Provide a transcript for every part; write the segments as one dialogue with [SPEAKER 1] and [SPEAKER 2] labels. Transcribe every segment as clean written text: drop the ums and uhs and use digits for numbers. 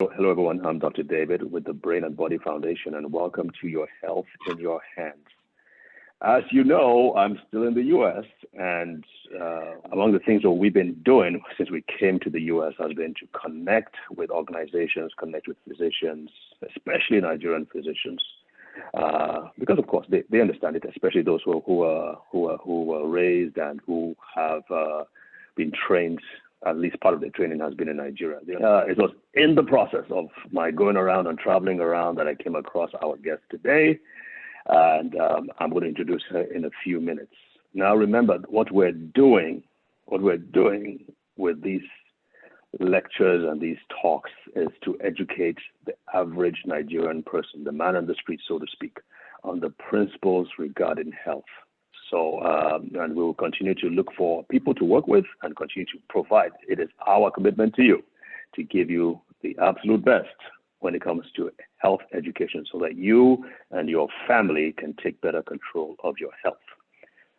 [SPEAKER 1] Hello, everyone. I'm Dr. David with the Brain and Body Foundation, and welcome to Your Health in Your Hands. As you know, I'm still in the U.S., and among the things that we've been doing since we came to the U.S. has been to connect with organizations, connect with physicians, especially Nigerian physicians, because of course they understand it, especially those who were raised and who have been trained. At least part of the training has been in Nigeria. It was in the process of my going around and traveling around that I came across our guest today, and I'm going to introduce her in a few minutes. Now, remember what we're doing with these lectures and these talks is to educate the average Nigerian person, the man on the street, so to speak, on the principles regarding health. So, and we will continue to look for people to work with and continue to provide. It is our commitment to you to give you the absolute best when it comes to health education so that you and your family can take better control of your health.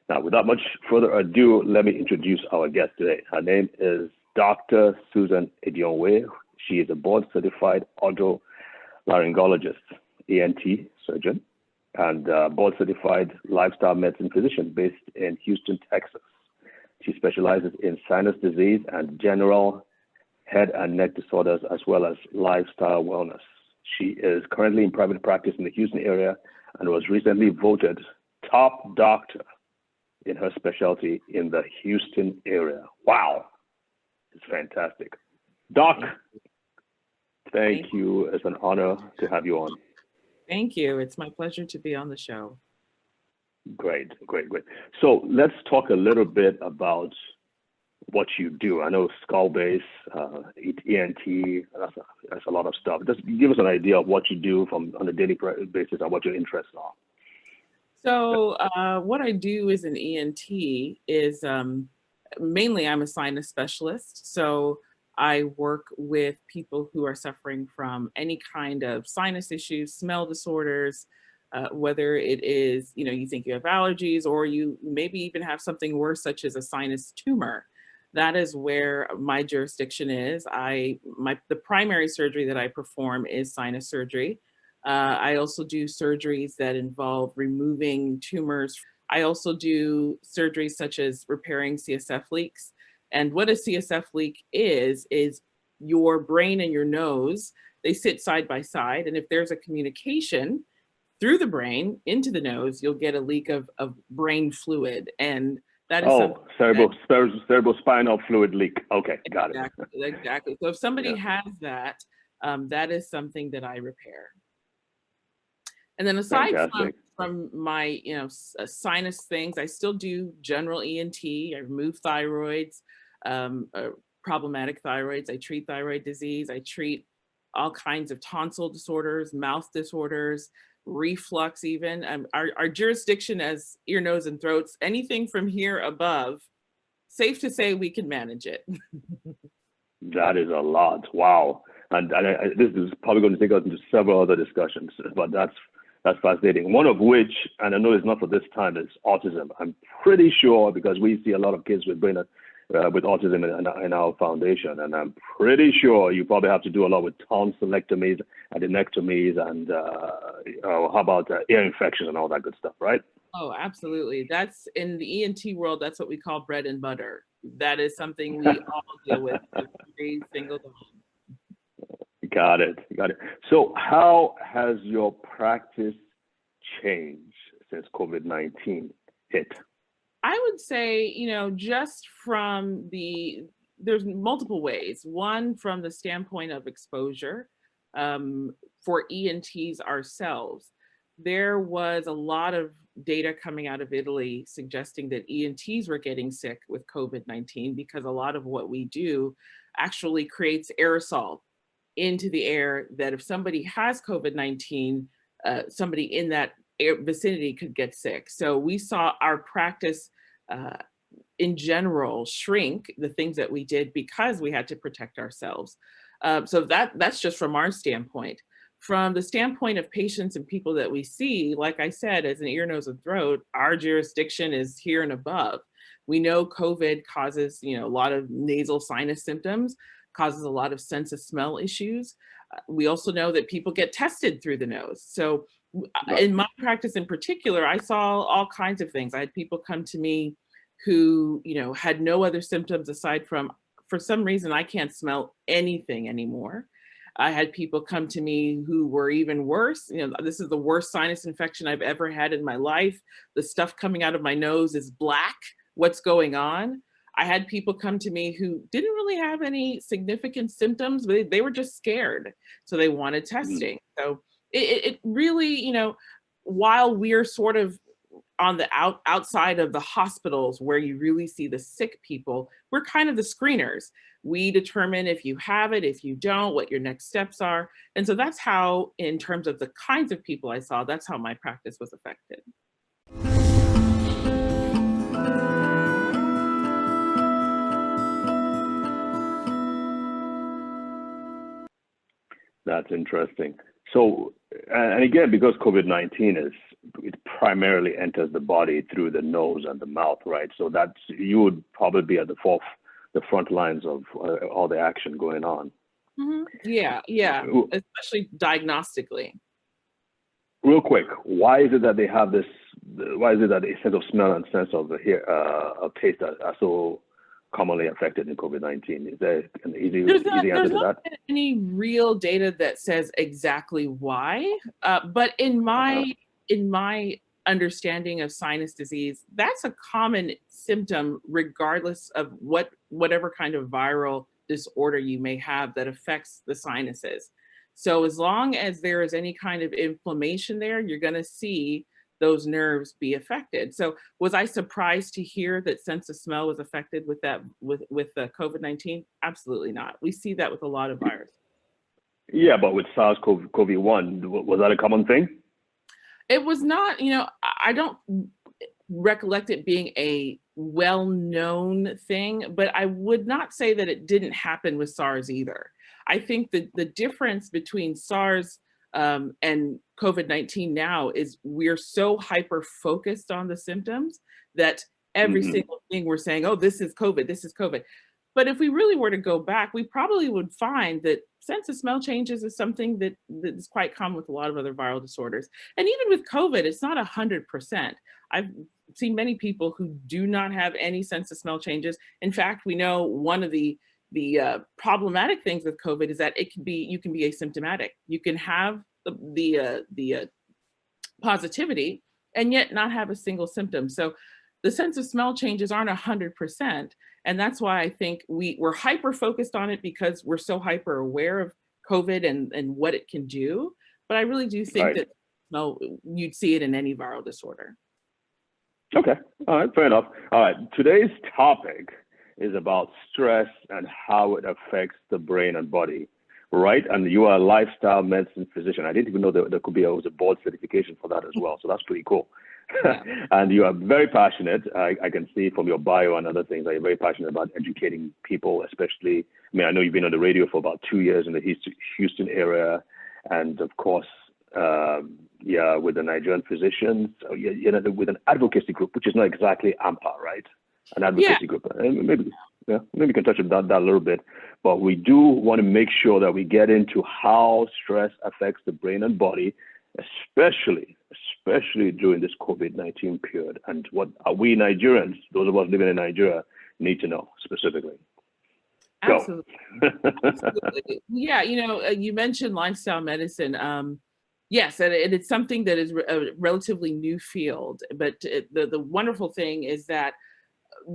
[SPEAKER 1] Now, without much further ado, let me introduce our guest today. Her name is Dr. Susan Edionwe. She is a board-certified otolaryngologist, ENT surgeon, and board-certified lifestyle medicine physician based in Houston, Texas. She specializes in sinus disease and general head and neck disorders, as well as lifestyle wellness. She is currently in private practice in the Houston area and was recently voted top doctor in her specialty in the Houston area. Wow, it's fantastic. Doc, thank you. It's an honor to have you on.
[SPEAKER 2] Thank you. It's my pleasure to be on the show.
[SPEAKER 1] Great. So let's talk a little bit about what you do. I know skull base, ENT, that's a lot of stuff. Just give us an idea of what you do on a daily basis and what your interests are.
[SPEAKER 2] So what I do as an ENT is mainly I'm a sinus specialist. So I work with people who are suffering from any kind of sinus issues, smell disorders, whether it is, you think you have allergies or you maybe even have something worse, such as a sinus tumor. That is where my jurisdiction is. The primary surgery that I perform is sinus surgery. I also do surgeries that involve removing tumors. I also do surgeries such as repairing CSF leaks. And what a CSF leak is your brain and your nose, they sit side by side. And if there's a communication through the brain into the nose, you'll get a leak of brain fluid. And that is cerebrospinal fluid leak. Okay, got it. Exactly. So if somebody has that, that is something that I repair. And then aside from my, sinus things, I still do general ENT. I remove thyroids, problematic thyroids. I treat thyroid disease. I treat all kinds of tonsil disorders, mouth disorders, reflux even. Our jurisdiction as ear, nose, and throats, anything from here above, safe to say we can manage it.
[SPEAKER 1] That is a lot. Wow. And this is probably going to take us into several other discussions, but that's fascinating. One of which, and I know it's not for this time, is autism. I'm pretty sure, because we see a lot of kids with autism in our foundation, and I'm pretty sure you probably have to do a lot with tonsillectomies, adenoectomies, and how about ear infections and all that good stuff, right?
[SPEAKER 2] Oh, absolutely. That's in the ENT world. That's what we call bread and butter. That is something we all deal with every single day.
[SPEAKER 1] Got it. So how has your practice changed since COVID-19 hit?
[SPEAKER 2] I would say, just from there's multiple ways. One, from the standpoint of exposure, for ENTs ourselves, there was a lot of data coming out of Italy suggesting that ENTs were getting sick with COVID-19 because a lot of what we do actually creates aerosol into the air, that if somebody has COVID-19, somebody in that vicinity could get sick. So we saw our practice in general shrink, the things that we did, because we had to protect ourselves. So that's just from our standpoint. From the standpoint of patients and people that we see, like I said, as an ear, nose, and throat, our jurisdiction is here and above. We know COVID causes, a lot of nasal sinus symptoms, causes a lot of sense of smell issues. We also know that people get tested through the nose. So
[SPEAKER 1] Right.
[SPEAKER 2] in my practice in particular, I saw all kinds of things. I had people come to me who, had no other symptoms aside from, for some reason, I can't smell anything anymore. I had people come to me who were even worse. This is the worst sinus infection I've ever had in my life. The stuff coming out of my nose is black. What's going on? I had people come to me who didn't really have any significant symptoms, but they were just scared. So they wanted testing. So it really, while we're sort of on the outside of the hospitals where you really see the sick people, we're kind of the screeners. We determine if you have it, if you don't, what your next steps are. And so that's how, in terms of the kinds of people I saw, that's how my practice was affected.
[SPEAKER 1] That's interesting. So, and again, because COVID-19 it primarily enters the body through the nose and the mouth, right? So you would probably be at the front lines of all the action going on.
[SPEAKER 2] Mm-hmm. Yeah, especially diagnostically.
[SPEAKER 1] Real quick, why is it that they have this? Why is it that a sense of smell and sense of taste are so commonly affected in COVID-19? Is there an easy answer to that?
[SPEAKER 2] There's not any real data that says exactly why, but in my understanding of sinus disease, that's a common symptom regardless of whatever kind of viral disorder you may have that affects the sinuses. So as long as there is any kind of inflammation there, you're going to see those nerves be affected. So was I surprised to hear that sense of smell was affected with the COVID-19? Absolutely not. We see that with a lot of viruses.
[SPEAKER 1] Yeah, but with SARS-CoV-1, was that a common thing?
[SPEAKER 2] It was not, I don't recollect it being a well-known thing, but I would not say that it didn't happen with SARS either. I think that the difference between SARS and COVID-19 now is we're so hyper-focused on the symptoms that every single thing we're saying, oh, this is COVID, this is COVID. But if we really were to go back, we probably would find that sense of smell changes is something that is quite common with a lot of other viral disorders. And even with COVID, it's not 100%. I've seen many people who do not have any sense of smell changes. In fact, we know one of the problematic things with COVID is that you can be asymptomatic. You can have the positivity and yet not have a single symptom. So the sense of smell changes aren't 100%. And that's why I think we're hyper focused on it because we're so hyper aware of COVID and what it can do. But I really do think that you'd see it in any viral disorder.
[SPEAKER 1] Okay. All right. Fair enough. All right. Today's topic is about stress and how it affects the brain and body, right? And you are a lifestyle medicine physician. I didn't even know there could be a board certification for that as well. So that's pretty cool. Yeah. And you are very passionate. I can see from your bio and other things that you're very passionate about educating people, especially, I know you've been on the radio for about 2 years in the Houston area. And of course, with the Nigerian physicians, with an advocacy group, which is not exactly AMPA, right? An advocacy group. Maybe we can touch on that a little bit. But we do want to make sure that we get into how stress affects the brain and body, especially during this COVID-19 period, and what we Nigerians, those of us living in Nigeria, need to know specifically.
[SPEAKER 2] Absolutely. Absolutely. Yeah, you mentioned lifestyle medicine. Yes, and it's something that is a relatively new field, but the wonderful thing is that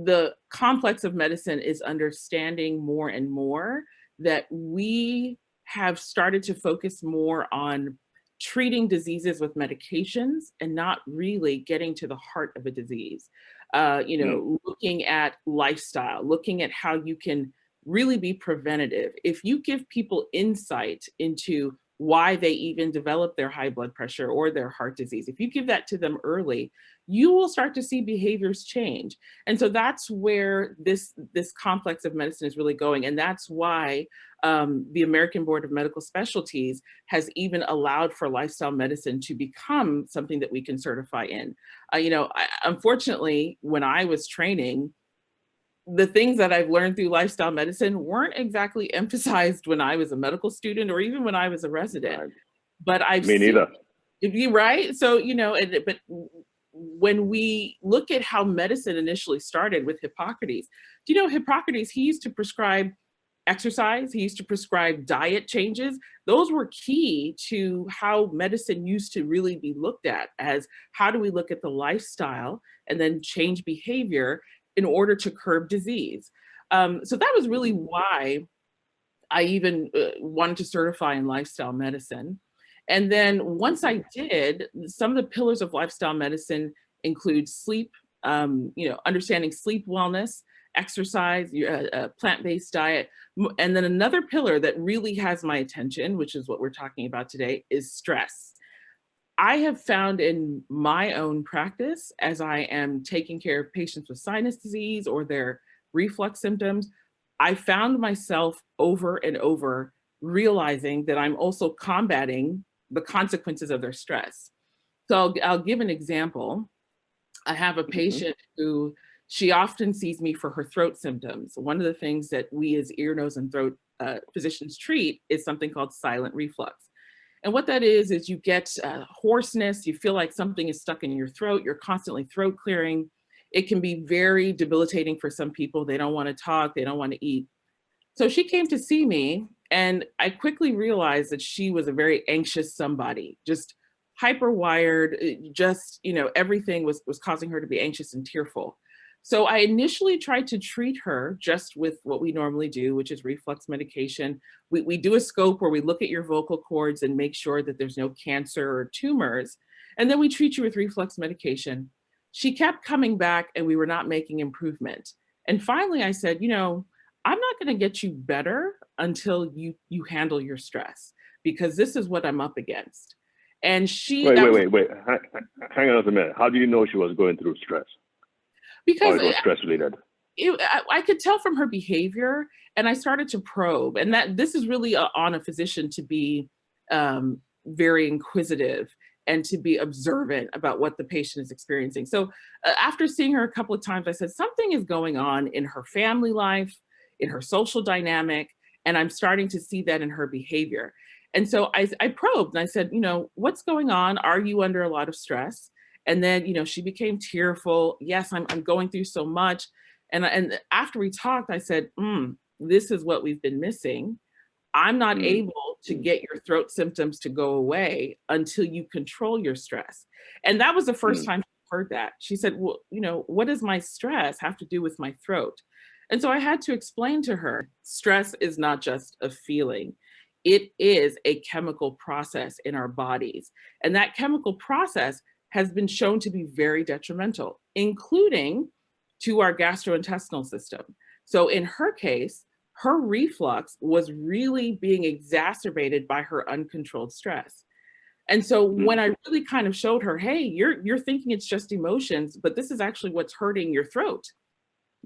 [SPEAKER 2] the complex of medicine is understanding more and more that we have started to focus more on treating diseases with medications and not really getting to the heart of a disease. Looking at lifestyle, looking at how you can really be preventative. If you give people insight into why they even develop their high blood pressure or their heart disease, if you give that to them early, you will start to see behaviors change. And so that's where this complex of medicine is really going. And that's why the American Board of Medical Specialties has even allowed for lifestyle medicine to become something that we can certify in. Unfortunately, when I was training, the things that I've learned through lifestyle medicine weren't exactly emphasized when I was a medical student or even when I was a resident.
[SPEAKER 1] Right.
[SPEAKER 2] But I've
[SPEAKER 1] Me neither.
[SPEAKER 2] seen, right? So, but when we look at how medicine initially started with Hippocrates, do you know Hippocrates, he used to prescribe exercise, he used to prescribe diet changes. Those were key to how medicine used to really be looked at, as how do we look at the lifestyle and then change behavior in order to curb disease. So that was really why I even wanted to certify in lifestyle medicine. And then once I did, some of the pillars of lifestyle medicine include sleep, understanding sleep wellness, exercise, plant-based diet. And then another pillar that really has my attention, which is what we're talking about today, is stress. I have found in my own practice, as I am taking care of patients with sinus disease or their reflux symptoms, I found myself over and over realizing that I'm also combating the consequences of their stress. So I'll give an example. I have a patient who, she often sees me for her throat symptoms. One of the things that we as ear, nose, and throat physicians treat is something called silent reflux. And what that is you get hoarseness, you feel like something is stuck in your throat, you're constantly throat clearing. It can be very debilitating for some people. They don't want to talk, they don't want to eat. So she came to see me, and I quickly realized that she was a very anxious somebody, just hyper wired, just, everything was causing her to be anxious and tearful. So I initially tried to treat her just with what we normally do, which is reflux medication. We do a scope where we look at your vocal cords and make sure that there's no cancer or tumors. And then we treat you with reflux medication. She kept coming back and we were not making improvement. And finally I said, I'm not going to get you better until you handle your stress, because this is what I'm up against. And she—
[SPEAKER 1] Wait. Hang on a minute. How do you know she was going through stress?
[SPEAKER 2] Because
[SPEAKER 1] it was stress related.
[SPEAKER 2] I could tell from her behavior, and I started to probe. And that this is really on a physician to be very inquisitive and to be observant about what the patient is experiencing. So after seeing her a couple of times, I said, something is going on in her family life, in her social dynamic, and I'm starting to see that in her behavior. And so I probed and I said, what's going on? Are you under a lot of stress? And then, she became tearful. Yes, I'm going through so much. And after we talked, I said, this is what we've been missing. I'm not able to get your throat symptoms to go away until you control your stress. And that was the first time she heard that. She said, well, what does my stress have to do with my throat? And so I had to explain to her, stress is not just a feeling. It is a chemical process in our bodies. And that chemical process has been shown to be very detrimental, including to our gastrointestinal system. So in her case, her reflux was really being exacerbated by her uncontrolled stress. And so when I really kind of showed her, hey, you're thinking it's just emotions, but this is actually what's hurting your throat,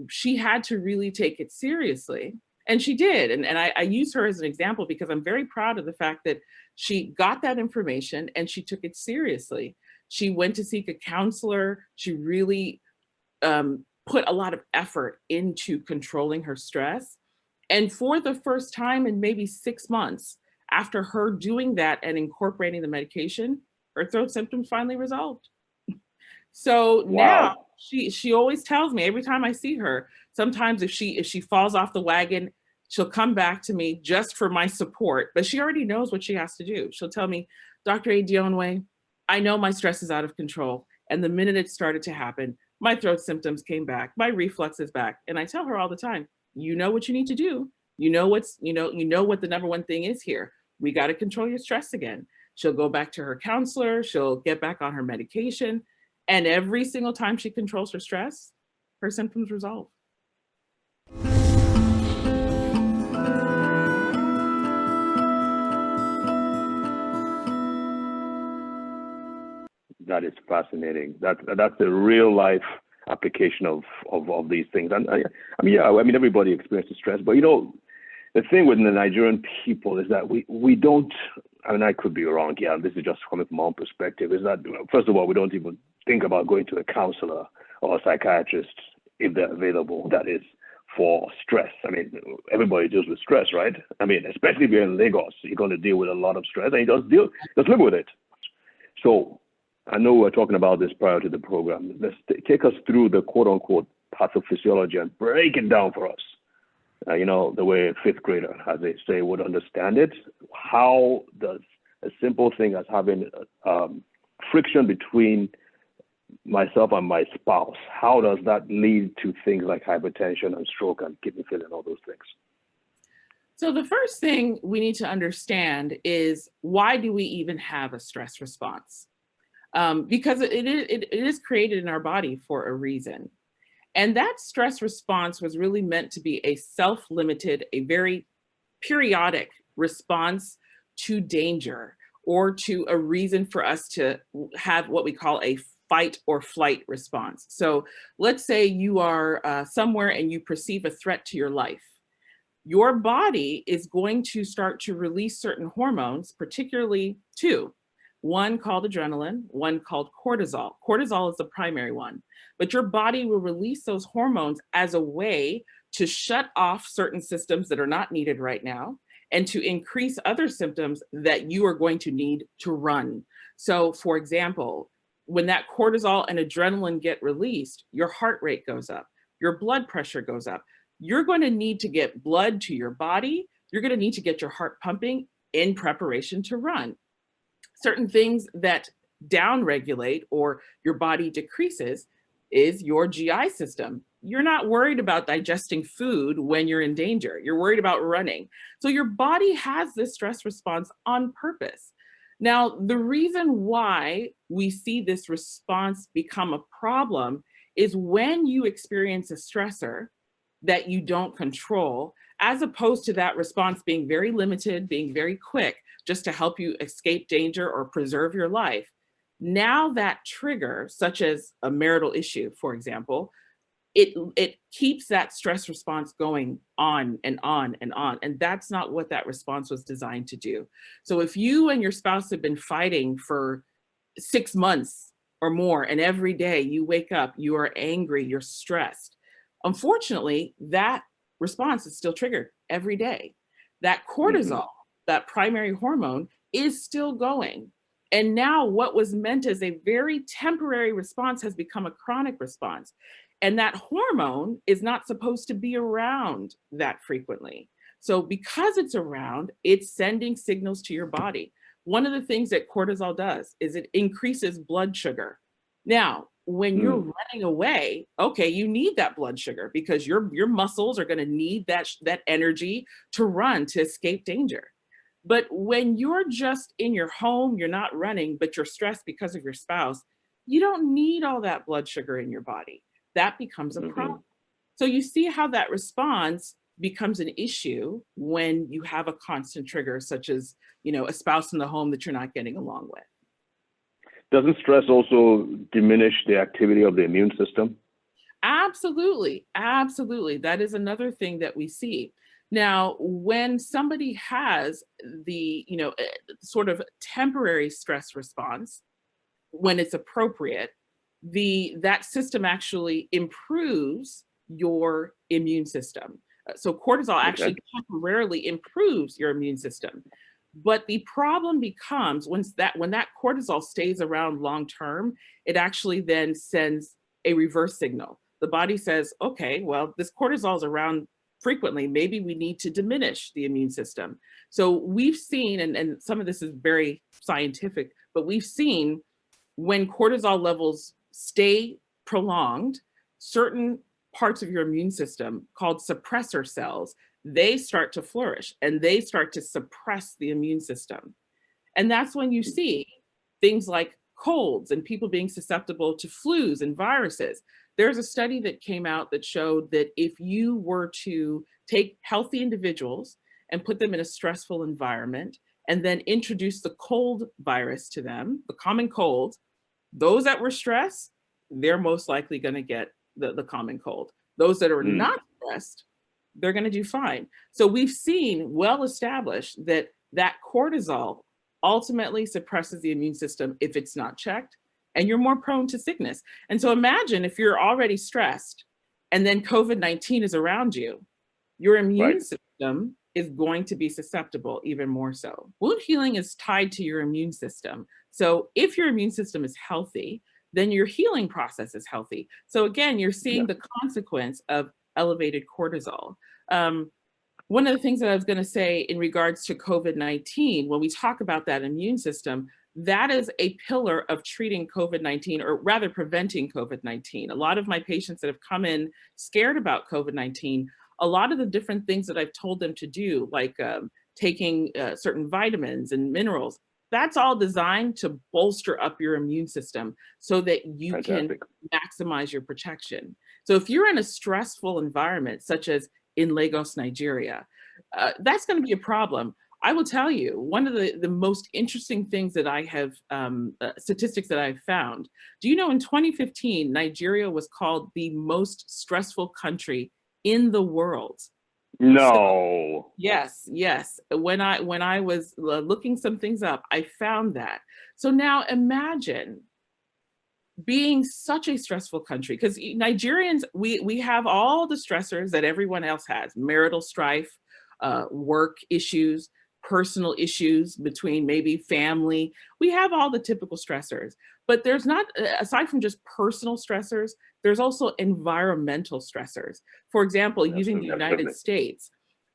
[SPEAKER 2] she had to really take it seriously. And she did. And I use her as an example because I'm very proud of the fact that she got that information and she took it seriously. She went to seek a counselor. She really put a lot of effort into controlling her stress. And for the first time in maybe 6 months, after her doing that and incorporating the medication, her throat symptoms finally resolved. So now she always tells me, every time I see her, sometimes if she falls off the wagon, she'll come back to me just for my support, but she already knows what she has to do. She'll tell me, Dr. Edionwe, I know my stress is out of control. And the minute it started to happen, my throat symptoms came back, my reflux is back. And I tell her all the time, you know what you need to do. You know what the number one thing is here. We got to control your stress again. She'll go back to her counselor. She'll get back on her medication. And every single time she controls her stress, her symptoms resolve.
[SPEAKER 1] That is fascinating. That's the real life application of these things. And everybody experiences stress, but the thing with the Nigerian people is that we don't, I could be wrong, this is just coming from my own perspective, is that, first of all, we don't even think about going to a counselor or a psychiatrist if they're available, that is, for stress. I mean, everybody deals with stress, right? I mean, especially if you're in Lagos, you're going to deal with a lot of stress, and you just live with it. So I know we were talking about this prior to the program. Let's take us through the quote unquote pathophysiology and break it down for us. You know, the way a fifth grader, as they say, would understand it. How does a simple thing as having friction between myself and my spouse, how does that lead to things like hypertension and stroke and kidney failure and all those things?
[SPEAKER 2] So the first thing we need to understand is, why do we even have a stress response? Because it is created in our body for a reason. And that stress response was really meant to be a self-limited, a very periodic response to danger, or to a reason for us to have what we call a fight or flight response. So let's say you are somewhere and you perceive a threat to your life. Your body is going to start to release certain hormones, particularly two. One called adrenaline, one called cortisol. Cortisol is the primary one, but your body will release those hormones as a way to shut off certain systems that are not needed right now, and to increase other symptoms that you are going to need to run. So for example, when that cortisol and adrenaline get released, your heart rate goes up, your blood pressure goes up. You're going to need to get blood to your body. You're going to need to get your heart pumping in preparation to run. Certain things that downregulate or your body decreases is your GI system. You're not worried about digesting food when you're in danger. You're worried about running. So your body has this stress response on purpose. Now, the reason why we see this response become a problem is when you experience a stressor that you don't control, as opposed to that response being very limited, being very quick, just to help you escape danger or preserve your life. Now that trigger, such as a marital issue, for example, it keeps that stress response going on and on and on. And that's not what that response was designed to do. So if you and your spouse have been fighting for 6 months or more, and every day you wake up, you are angry, you're stressed, unfortunately, that response is still triggered every day. That cortisol, that primary hormone, is still going. And now what was meant as a very temporary response has become a chronic response. And that hormone is not supposed to be around that frequently. So because it's around, it's sending signals to your body. One of the things that cortisol does is it increases blood sugar. Now, when you're running away, okay, you need that blood sugar because your muscles are going to need that energy to run, to escape danger. But when you're just in your home, you're not running, but you're stressed because of your spouse, you don't need all that blood sugar in your body. That becomes a problem. So you see how that response becomes an issue when you have a constant trigger, such as, you know, a spouse in the home that you're not getting along with.
[SPEAKER 1] Doesn't stress also diminish the activity of the immune system?
[SPEAKER 2] Absolutely. Absolutely. That is another thing that we see. Now, when somebody has the, sort of temporary stress response, when it's appropriate, that system actually improves your immune system. So cortisol actually temporarily improves your immune system. But the problem becomes when that cortisol stays around long term, it actually then sends a reverse signal. The body says, okay, well, this cortisol is around frequently. Maybe we need to diminish the immune system. So we've seen, and some of this is very scientific, but we've seen when cortisol levels stay prolonged, certain parts of your immune system called suppressor cells, they start to flourish and they start to suppress the immune system. And that's when you see things like colds and people being susceptible to flus and viruses. There's a study that came out that showed that if you were to take healthy individuals and put them in a stressful environment and then introduce the cold virus to them, the common cold, those that were stressed, they're most likely going to get the common cold. Those that are not stressed, they're going to do fine. So we've seen well established that cortisol ultimately suppresses the immune system if it's not checked, and you're more prone to sickness. And so imagine if you're already stressed and then COVID-19 is around you, your immune
[SPEAKER 1] Right.
[SPEAKER 2] system is going to be susceptible even more so. Wound healing is tied to your immune system. So if your immune system is healthy, then your healing process is healthy. So again, you're seeing
[SPEAKER 1] Yes.
[SPEAKER 2] the consequence of elevated cortisol. One of the things that I was going to say in regards to COVID-19, when we talk about that immune system, that is a pillar of treating COVID-19, or rather preventing COVID-19. A lot of my patients that have come in scared about COVID-19, a lot of the different things that I've told them to do, like taking certain vitamins and minerals, that's all designed to bolster up your immune system so that you
[SPEAKER 1] Fantastic.
[SPEAKER 2] can maximize your protection. So if you're in a stressful environment, such as in Lagos, Nigeria, that's going to be a problem. I will tell you, one of the most interesting things that I have, statistics that I've found, do you know in 2015, Nigeria was called the most stressful country in the world? So,
[SPEAKER 1] No.
[SPEAKER 2] yes, yes. When I was looking some things up, I found that. So now imagine being such a stressful country, because Nigerians, we have all the stressors that everyone else has: marital strife, work issues, personal issues between maybe family. We have all the typical stressors, but there's not, aside from just personal stressors, there's also environmental stressors. For example, using the United
[SPEAKER 1] Absolutely.
[SPEAKER 2] States,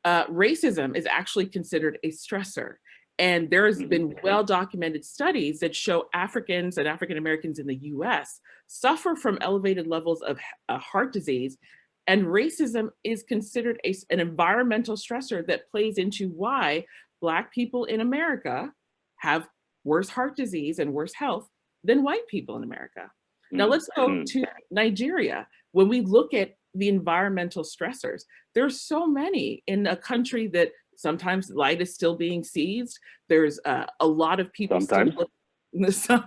[SPEAKER 2] racism is actually considered a stressor. And there's been well-documented studies that show Africans and African Americans in the US suffer from elevated levels of heart disease. And racism is considered an environmental stressor that plays into why Black people in America have worse heart disease and worse health than white people in America. Now let's go to Nigeria. When we look at the environmental stressors, there's so many in a country that sometimes light is still being seized. There's a lot of people
[SPEAKER 1] Sometimes.
[SPEAKER 2] still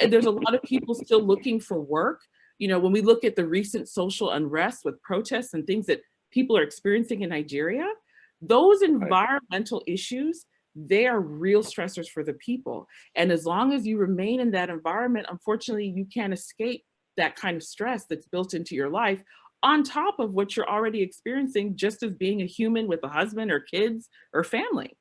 [SPEAKER 2] there's a lot of people still looking for work. You know, when we look at the recent social unrest with protests and things that people are experiencing in Nigeria, those environmental issues, they are real stressors for the people. And as long as you remain in that environment, unfortunately, you can't escape that kind of stress that's built into your life, on top of what you're already experiencing just as being a human with a husband or kids or family.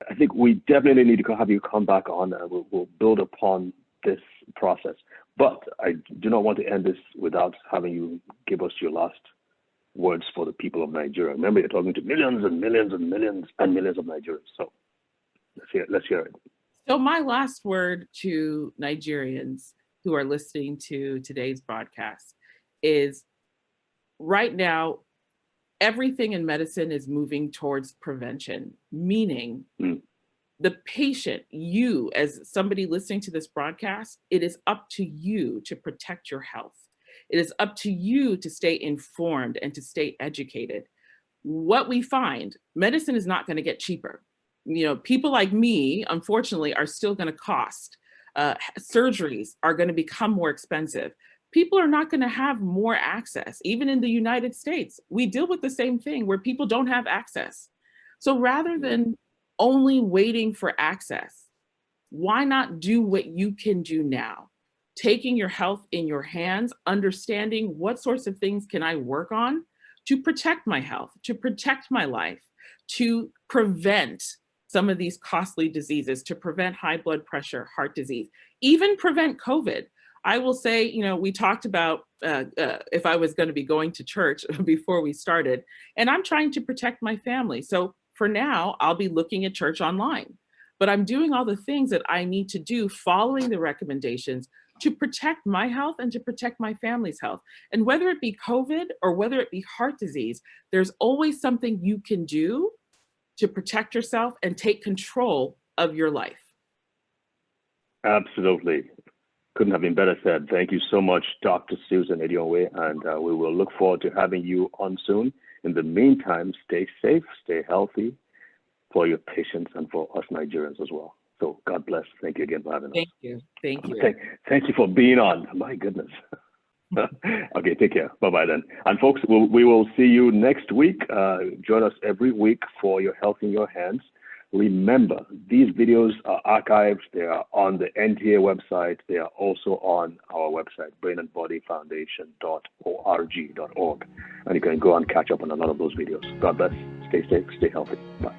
[SPEAKER 1] I think we definitely need to have you come back on, and we'll build upon this process. But I do not want to end this without having you give us your last words for the people of Nigeria. Remember, you're talking to millions and millions and millions and millions of Nigerians. So let's hear it.
[SPEAKER 2] So my last word to Nigerians who are listening to today's broadcast is, right now, everything in medicine is moving towards prevention, meaning the patient, you as somebody listening to this broadcast, it is up to you to protect your health. It is up to you to stay informed and to stay educated. What we find, medicine is not going to get cheaper. You know, people like me, unfortunately, are still going to cost. Surgeries are going to become more expensive. People are not going to have more access. Even in the United States, we deal with the same thing where people don't have access. So rather than only waiting for access, why not do what you can do now? Taking your health in your hands, understanding what sorts of things can I work on to protect my health, to protect my life, to prevent some of these costly diseases, to prevent high blood pressure, heart disease, even prevent COVID. I will say, you know, we talked about if I was going to be going to church before we started, and I'm trying to protect my family. So for now, I'll be looking at church online, but I'm doing all the things that I need to do, following the recommendations to protect my health and to protect my family's health. And whether it be COVID or whether it be heart disease, there's always something you can do to protect yourself and take control of your life.
[SPEAKER 1] Absolutely. Couldn't have been better said. Thank you so much, Dr. Susan Edionwe, and we will look forward to having you on soon. In the meantime, stay safe, stay healthy for your patients and for us Nigerians as well. So God bless. Thank you again for having us.
[SPEAKER 2] Thank you. Thank you.
[SPEAKER 1] Thank you for being on. My goodness. Okay, take care. Bye-bye then. And folks, we will see you next week. Join us every week for Your Health in Your Hands. Remember, these videos are archived. They are on the NTA website. They are also on our website, brainandbodyfoundation.org. And you can go and catch up on a lot of those videos. God bless. Stay safe. Stay healthy. Bye.